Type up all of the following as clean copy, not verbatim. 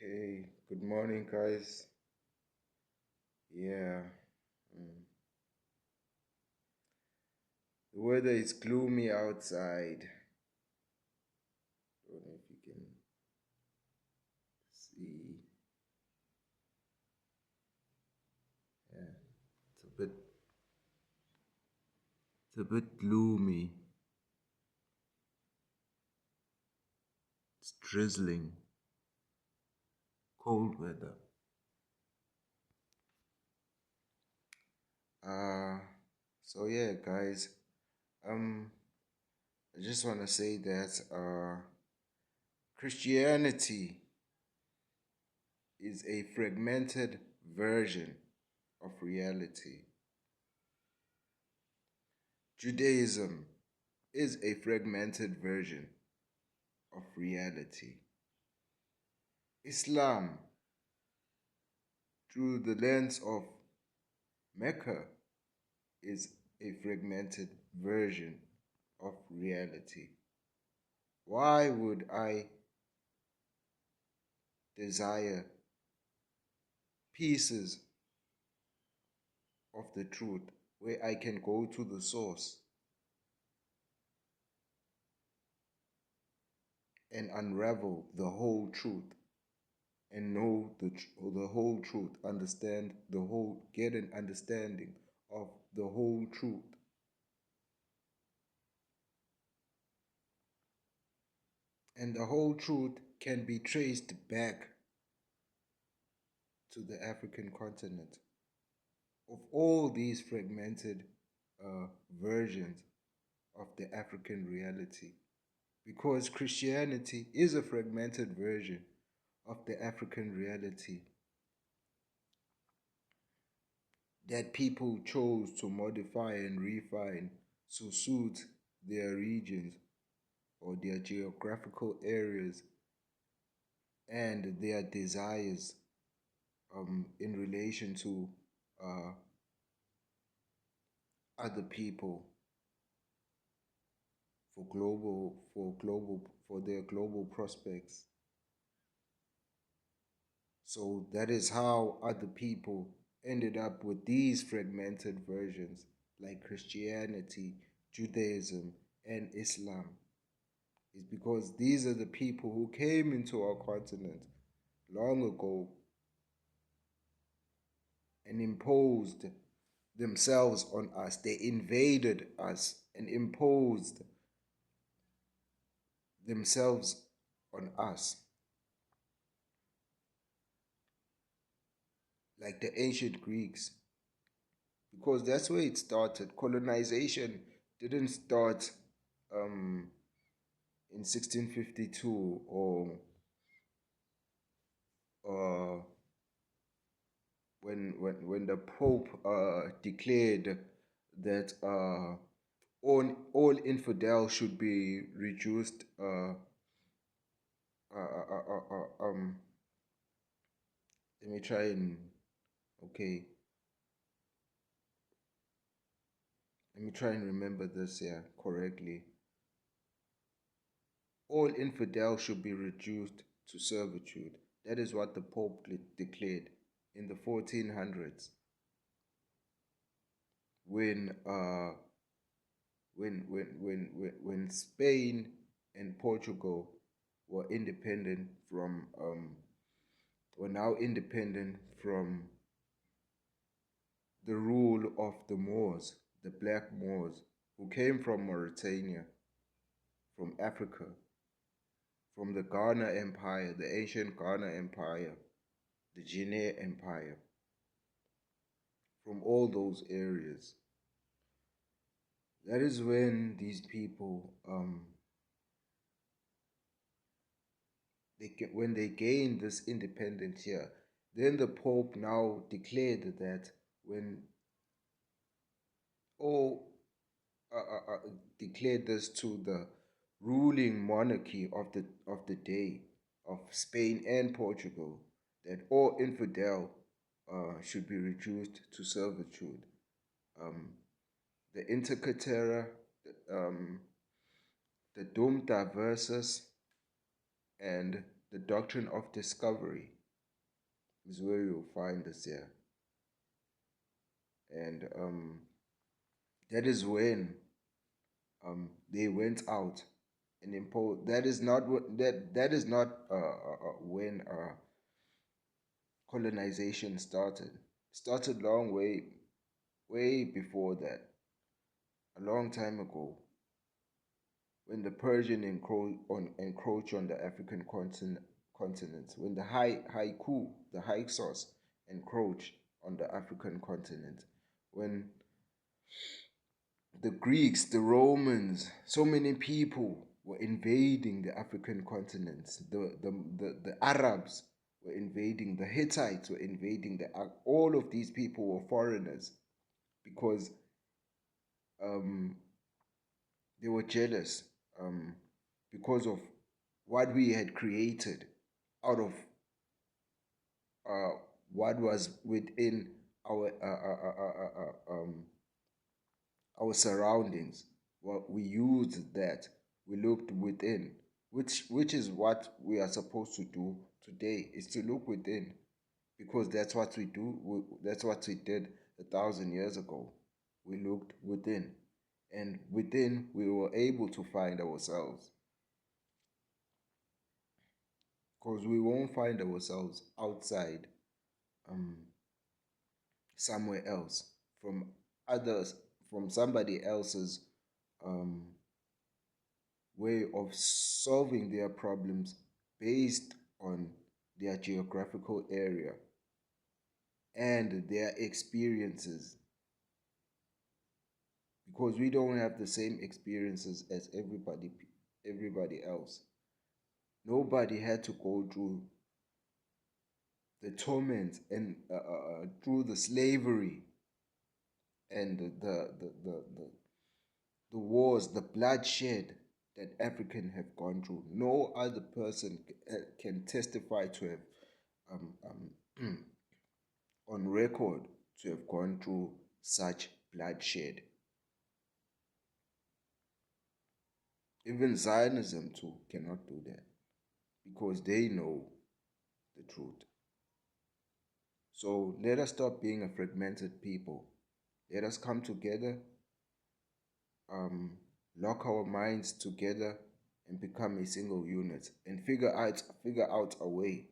Okay, good morning, guys. Yeah, the weather is gloomy outside. Don't know if you can see. Yeah, it's a bit gloomy. It's drizzling, cold weather. Uh, so yeah, guys. I just want to say that Christianity is a fragmented version of reality. Judaism is a fragmented version of reality. Islam, through the lens of Mecca, is a fragmented version of reality. Why would I desire pieces of the truth where I can go to the source and unravel the whole truth and know the whole truth, get an understanding of the whole truth? And the whole truth can be traced back to the African continent. Of all these fragmented versions of the African reality, because Christianity is a fragmented version of the African reality that people chose to modify and refine to suit their regions or their geographical areas and their desires in relation to uh, other people for their global prospects. So that is how other people ended up with these fragmented versions like Christianity, Judaism, and Islam. Is because these are the people who came into our continent long ago and imposed themselves on us. They invaded us and imposed themselves on us. Like the ancient Greeks, because that's where it started. Colonization didn't start in 1652 or uh, when the Pope declared that all infidels should be reduced. Uh, uh, uh, um, Let me try and okay. Let me try and remember this here correctly. All infidels should be reduced to servitude. That is what the Pope declared in the 1400s when when Spain and Portugal were independent from were now independent from the rule of the Moors, the Black Moors, who came from Mauritania, from Africa, from the Ghana Empire, the ancient Ghana Empire, the Guinea Empire, from all those areas. That is when these people, when they gained this independence here, then the Pope now declared that when all declared this to the ruling monarchy of the day of Spain and Portugal, that all infidel should be reduced to servitude. The Inter Caetera, the Dum Diversus, and the doctrine of discovery is where you'll find us here. And that is when they went out and imposed. That is not what that is not when colonization started. Started long way before that, a long time ago, when the Persian encroached on the African continent, when the the Hyksos encroached on the African continent, when the Greeks, the Romans, so many people were invading the African continent. The Arabs were invading, the Hittites were invading, all of these people were foreigners because um, they were jealous because of what we had created out of uh, what was within our our surroundings. Well, we used that. We looked within, which is what we are supposed to do today. Is to look within, because that's what we do. That's what we did 1,000 years ago. We looked within, and within we were able to find ourselves. Because we won't find ourselves outside, um, somewhere else, from others, from somebody else's um, way of solving their problems based on their geographical area and their experiences, because we don't have the same experiences as everybody else. Nobody had to go through the torment and through the slavery and the wars, the bloodshed that African have gone through. No other person can testify to have on record to have gone through such bloodshed. Even Zionism too cannot do that because they know the truth. So let us stop being a fragmented people. Let us come together, lock our minds together, and become a single unit, and figure out a way.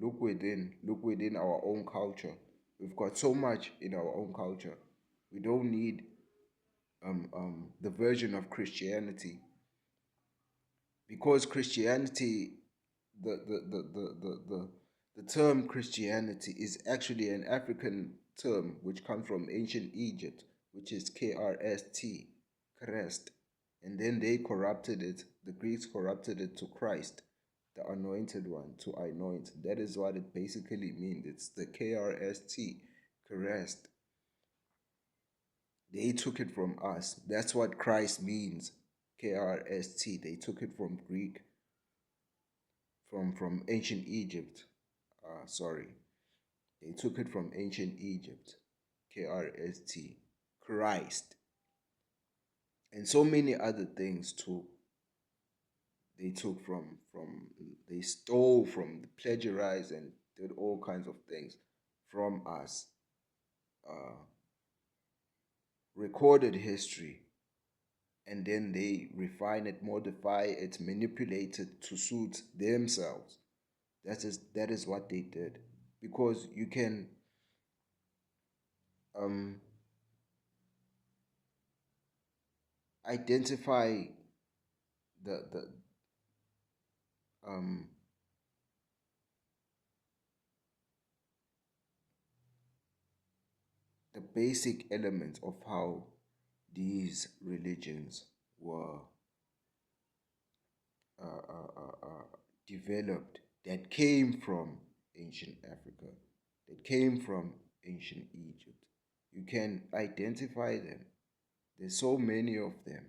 Look within our own culture. We've got so much in our own culture. We don't need the version of Christianity, because Christianity, the term Christianity is actually an African term which comes from ancient Egypt, which is KRST, Christ. And then they corrupted it, the Greeks corrupted it to Christ, the anointed one, to anoint. That is what it basically means. It's the KRST, Christ. They took it from us. That's what Christ means, KRST. They took it from Greek, from ancient Egypt. Sorry, they took it from ancient Egypt, KRST, Christ, and so many other things too. They took they stole from, plagiarized, and did all kinds of things from us. Uh, Recorded history, and then they refine it, modify it, manipulate it to suit themselves. That is what they did, because you can um, identify the um, the basic elements of how these religions were developed, that came from ancient Africa, that came from ancient Egypt. You can identify them. There's so many of them.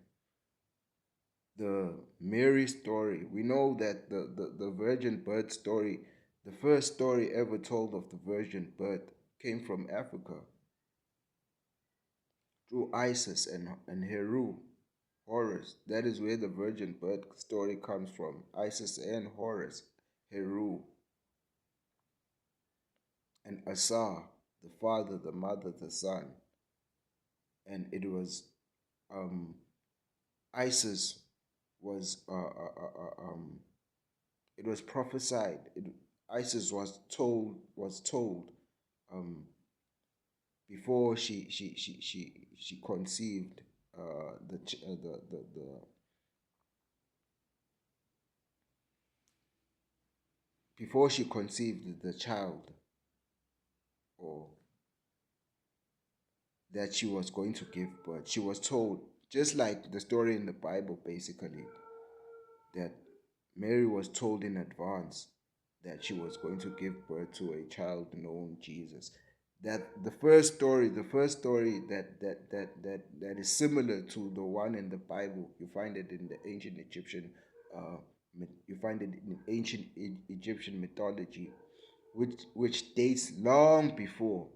The Mary story, we know that the virgin birth story, the first story ever told of the virgin birth, came from Africa through Isis and Heru, Horus. That is where the virgin birth story comes from. Isis and Horus, Heru. and Asa, the Father, the Mother, the Son. And it was Isis was it was prophesied. Isis was told um, before she conceived the before she conceived the child, or that she was going to give birth. She was told, just like the story in the Bible, basically, that Mary was told in advance that she was going to give birth to a child known Jesus. That the first story that is similar to the one in the Bible, you find it in the ancient Egyptian, you find it in ancient Egyptian mythology, which dates long before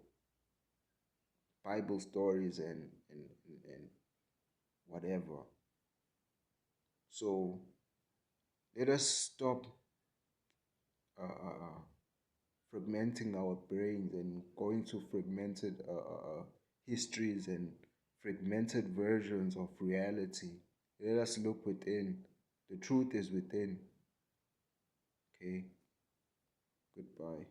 Bible stories and whatever. So let us stop fragmenting our brains and going to fragmented histories and fragmented versions of reality. Let us look within. The truth is within. Okay. Goodbye.